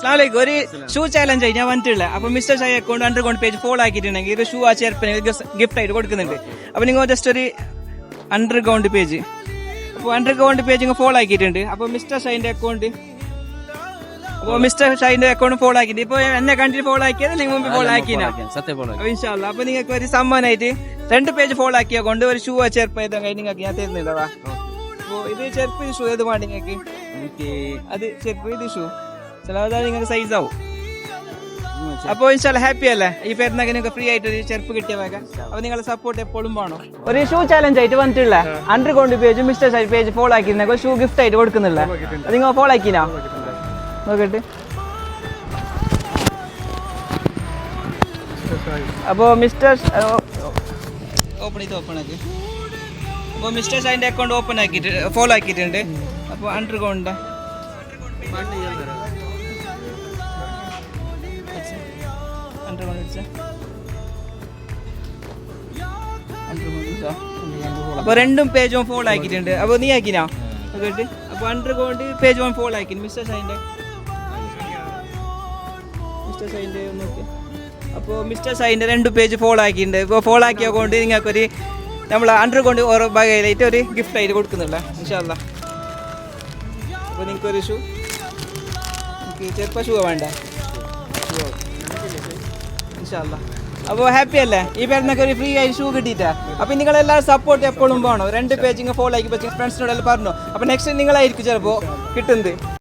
അസ്സലാമലൈക്കും. ഒരു shoe challenge ആയി ഞാൻ വന്നിട്ടില്ല. അപ്പൊ mister Shy account underground page follow ആക്കിയിട്ടുണ്ടെങ്കിൽ ഒരു ഷൂ ആ ചെറുപ്പിന് ഗിഫ്റ്റ് ആയിട്ട് കൊടുക്കുന്നുണ്ട്. അപ്പൊ നിങ്ങൾ ജസ്റ്റ് ഒരു അണ്ടർഗ്രൗണ്ട് പേജ് അപ്പൊ അണ്ടർഗ്രൗണ്ട് പേജ് നിങ്ങൾ ഫോളോ ആക്കിയിട്ടുണ്ട്. അപ്പൊ മിസ്റ്റർ ഷൈന്റെ അക്കൗണ്ട് ഫോളോ ആക്കിയിട്ട് ഇപ്പൊ എന്നെ കണ്ടിട്ട് ഫോളോ ആക്കിയത് നിങ്ങൾ മുമ്പ് ഫോളോ ആക്കിനാ ഇൻഷാല്ലാ. അപ്പൊ നിങ്ങൾക്ക് ഒരു സമ്മാനമായിട്ട് 2 പേജ് ഫോളോ ആക്കിയ കൊണ്ട് ഒരു ഷൂ ചെറുപ്പം നിങ്ങൾക്ക് ഞാൻ തരുന്നില്ലവാ. അപ്പൊ ഇത് ചെറുപ്പ് ഷൂ ഏത് വേണ്ടി നിങ്ങൾക്ക് അത് ചെറുപ്പ് ഇത് ഷൂ ചിലത് നിങ്ങൾക്ക് സൈസ് ആവും. അപ്പൊ ഇൻഷാല്ലാ ഹാപ്പി അല്ലേ? ഈ പേരുന്നൊക്കെ നിങ്ങൾക്ക് ഫ്രീ ആയിട്ട് ഒരു ചെറുപ്പ് കിട്ടിയവൊക്കെ. അപ്പൊ നിങ്ങളുടെ സപ്പോർട്ട് എപ്പോഴും വേണം. ഒരു ഷൂ ചാലഞ്ച് ആയിട്ട് വന്നിട്ടില്ല. Underground page mister Shy page follow ആക്കിയിരുന്ന ഷൂ ഗിഫ്റ്റ് ആയിട്ട് കൊടുക്കുന്നില്ല. നിങ്ങൾ ഫോളോ ആക്കിനാ നോക്കട്ടെ. അപ്പോ മിസ്റ്റർ ഓപ്പൺ ആക്കി. അപ്പോൾ മിസ്റ്റർ ഷൈൻ്റെ അക്കൗണ്ട് ഓപ്പൺ ആക്കിയിട്ട് ഫോളോ ആക്കിയിട്ടുണ്ട്. അപ്പോൾ അണ്ടർഗ്രൗണ്ട് അപ്പൊ 2 പേജും ഫോളോ ആക്കിയിട്ടുണ്ട്. അപ്പൊ നീ ആക്കിനാ നോക്കട്ടെ. അപ്പൊ അണ്ടർഗ്രൗണ്ട് പേജ് 1 ഫോളോ ആക്കി മിസ്റ്റർ ഷൈൻ്റെ നോക്കി. അപ്പോൾ മിസ്റ്റർ ഷൈൻ്റെ 2 പേജ് ഫോളോ ആക്കിയിട്ടുണ്ട്. ഇപ്പോൾ ഫോളോ ആക്കിയ കൊണ്ട് നിങ്ങൾക്കൊരു നമ്മൾ അണ്ടർഗ്രൗണ്ട് ഓരോ ഭാഗമായിട്ട് ഒരു ഗിഫ്റ്റ് ആയിട്ട് കൊടുക്കുന്നില്ല ഇൻഷാല്ലാ. അപ്പോൾ നിങ്ങൾക്കൊരു ഷൂ ചെറുപ്പ ഷൂ വേണ്ട ഇൻഷാല്ലാ. അപ്പോൾ ഹാപ്പി അല്ലേ? ഈ പേരിനൊക്കെ ഒരു ഫ്രീ ആയി ഷൂ കിട്ടിയിട്ടാ. അപ്പോൾ നിങ്ങളെല്ലാവരും സപ്പോർട്ട് എപ്പോഴും വേണം. 2 പേജ് ഫോളോ ആക്കി ഫ്രണ്ട്സിനോടെല്ലാം പറഞ്ഞു. അപ്പോൾ നെക്സ്റ്റ് നിങ്ങളായിരിക്കും ചിലപ്പോൾ കിട്ടുന്നത്.